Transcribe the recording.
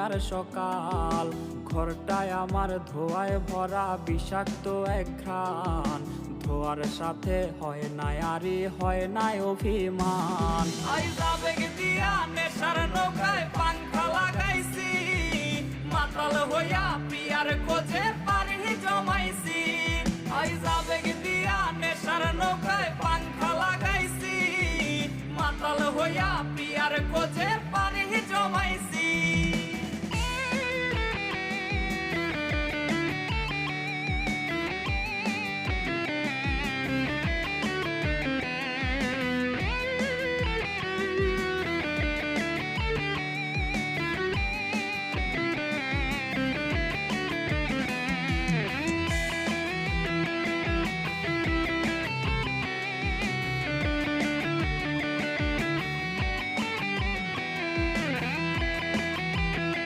আর সকাল, ঘরটায় আমার ধোঁয়ায় ভরা বিষাক্ত এক ঘ্রাণ। ধোয়ার সাথে হয় না আরই হয় না অভিমান। আইজ আবেগ দিয়া নেশার নৌকায় পাংখা লাগাইছি, মাতাল হইয়া পিয়ার